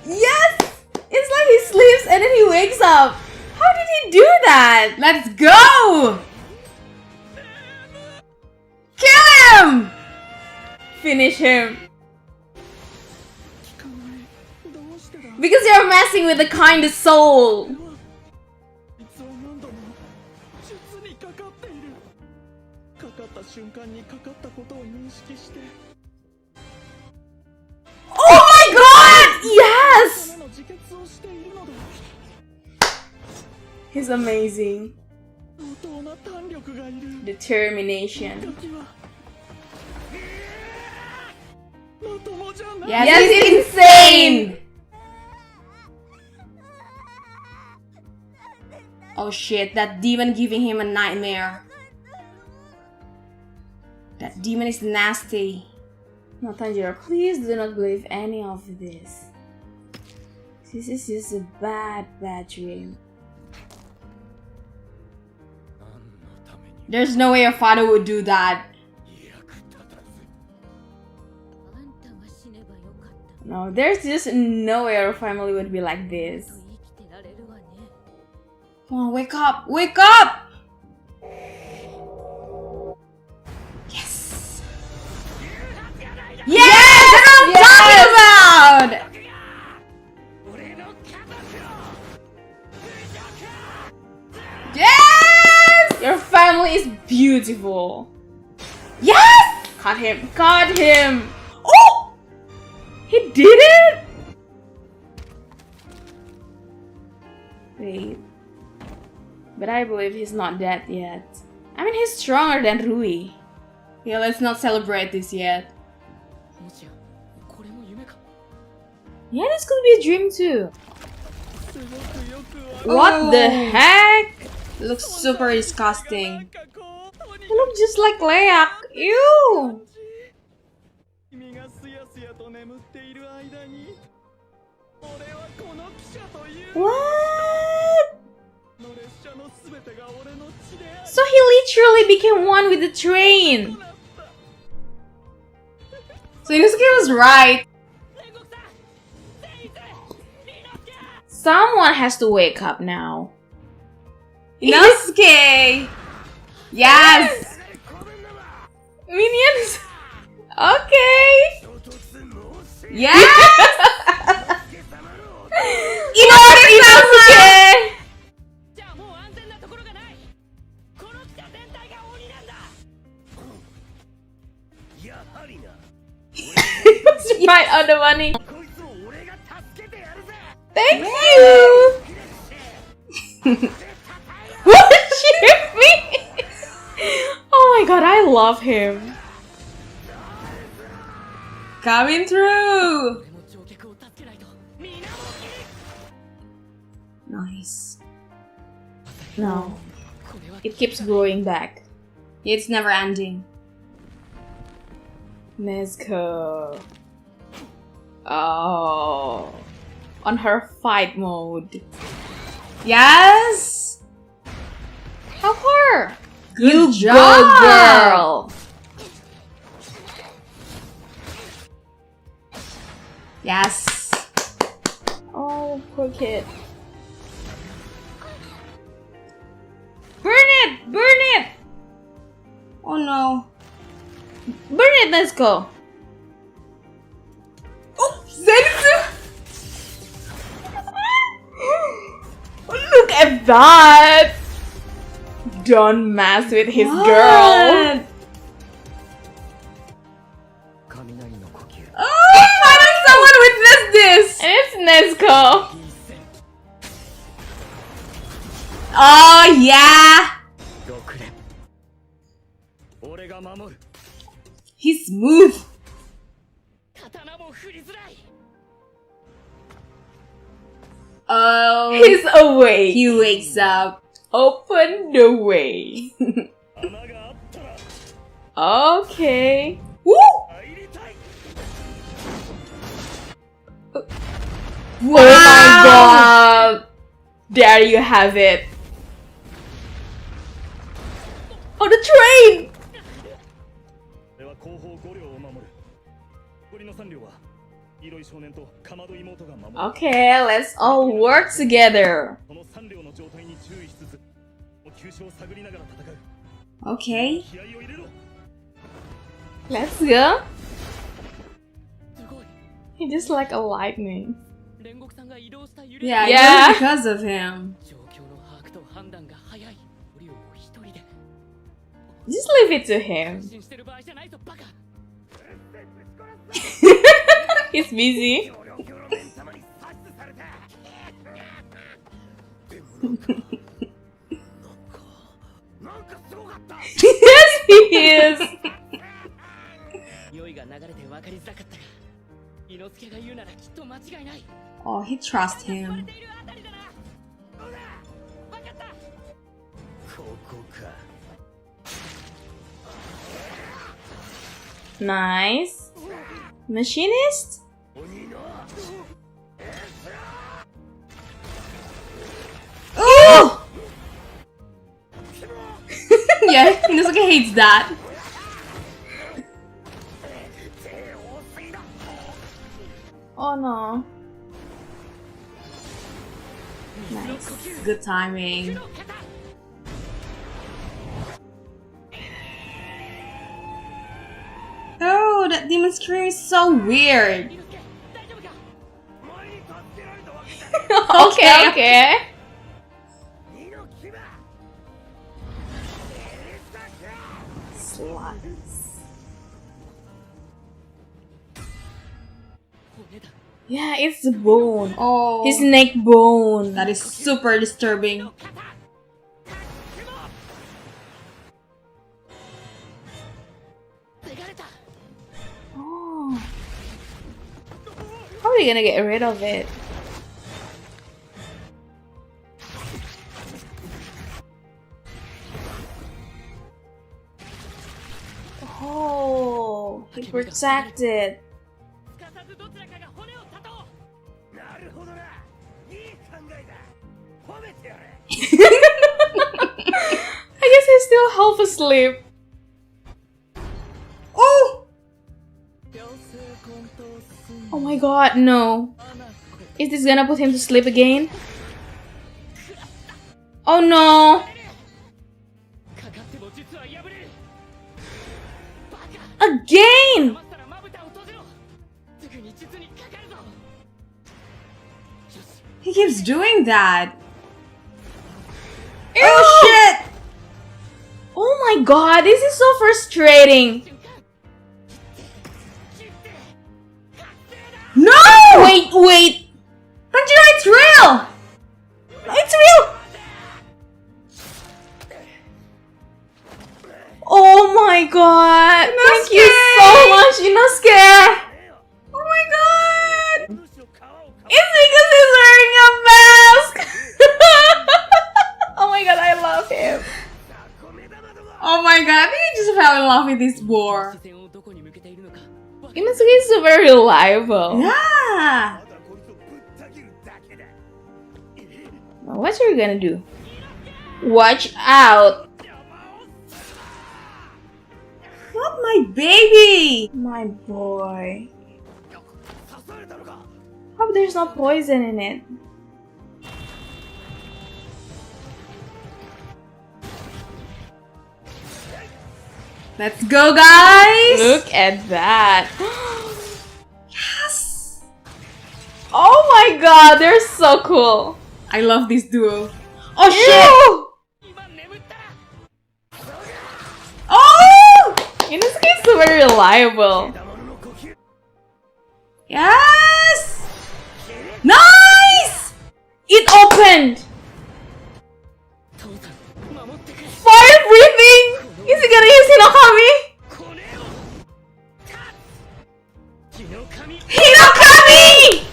Yes! It's like he sleeps and then he wakes up. How did he do that? Let's go! Kill him! Finish him. Because you're messing with the kindest soul. Oh my god! Yes! He's amazing. Determination. Yes, he's insane! Oh shit, that demon giving him a nightmare. That demon is nasty. No, Tanjiro, please do not believe any of this. This is just a bad dream. There's no way your father would do that. No, there's just no way our family would be like this. Come on, wake up! Wake up! Yes! Yes! That's what I'm talking about! Yes! Your family is beautiful. Yes! Caught him! Caught him! Oh! He did it? Wait. But I believe he's not dead yet. I mean, he's stronger than Rui. Yeah, let's not celebrate this yet. Yeah, this could be a dream too. What the heck? It looks super disgusting. He looks just like Leak. Ew! What? So he literally became one with the train. So Inosuke was right. Someone has to wake up now. Inosuke! Yes! Minions! Okay! Yes! Inosuke! He was right on the money. Thank you! What shoot me? Oh my god, I love him. Coming through! Nice. No. It keeps growing back. It's never ending. Nezuko. Oh. On her fight mode. Yes! Help her! Good job, girl! Yes! Oh, poor kid. Burn it! Burn it! Oh no. Burn it, let's go. Oh, Zenitsu! Look at that! Don't mess with his girl. Oh, finally someone witnessed this! And it's Nezuko. Oh, yeah! He's smooth. Oh, he's awake. He wakes up. Open the way. Okay. Woo! Wow. Oh my god. There you have it. Oh, the train! Okay, let's all work together. Okay. Let's go. He just like a lightning. Yeah, because of him. Just leave it to him. He's busy. Yes, he is. Oh, he trusts him. Nice. Machinist? Oh! Yeah, Inosuke hates that. Oh no. Nice. Good timing. Oh, that demon scream is so weird. Okay. Sluts. Yeah, it's the bone. Oh, his neck bone. That is super disturbing. Oh. How are you gonna get rid of it? Oh, he protected. I guess he's still half asleep. Oh! Oh my god, no. Is this gonna put him to sleep again? Oh no! Again! He keeps doing that. Ew. Oh shit! Oh my god, this is so frustrating. No! Wait! Tanjiro, it's real! It's real! Oh my god! Inosuke. Thank you so much, Inosuke! Oh my god! It's because he's wearing a mask! Oh my god, I love him! Oh my god, I think I just fell in love with this war. Inosuke is super reliable. Yeah! Now what are you gonna do? Watch out! Not my baby! My boy. Hope there's no poison in it. Let's go, guys! Look at that. Yes! Oh my god, they're so cool. I love this duo. Oh shit! Oh! Inosuke is super reliable. Yes! Nice! It opened! Fire breathing! Is he gonna use Hinokami? Hinokami!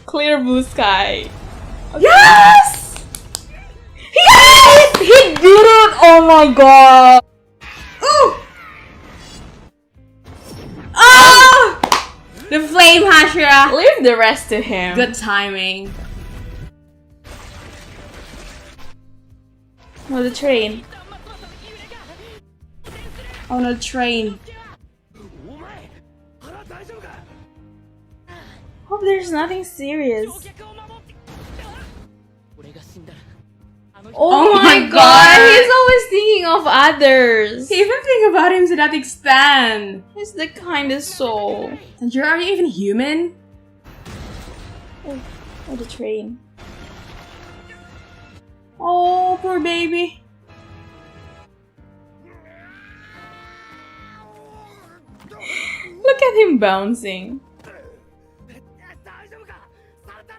Clear blue sky. Yes! Yes! He did it! Oh my god! Ooh! Oh! The flame Hashira! Leave the rest to him. Good timing. Oh, the train. Oh no, the train. Hope there's nothing serious. Oh my god, he's always thinking of others. He even think about him to that extent. He's the kindest soul. Tanjiro, are you even human? Oh, the train. Oh, poor baby. Look at him bouncing.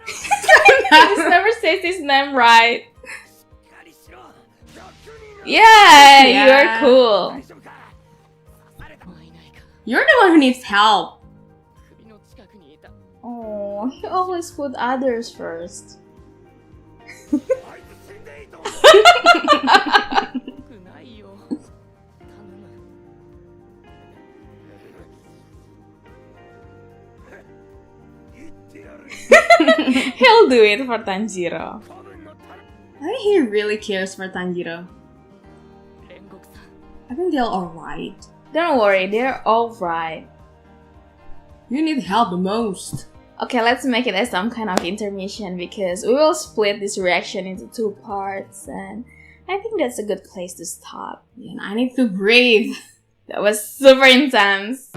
He just never says his name right. Yeah, you're cool. You're the one who needs help. Oh, he always put others first. He'll do it for Tanjiro. I think he really cares for Tanjiro. I think they're alright. Don't worry, they're alright. You need help the most. Okay, let's make it as some kind of intermission because we will split this reaction into 2 parts and I think that's a good place to stop. And I need to breathe. That was super intense.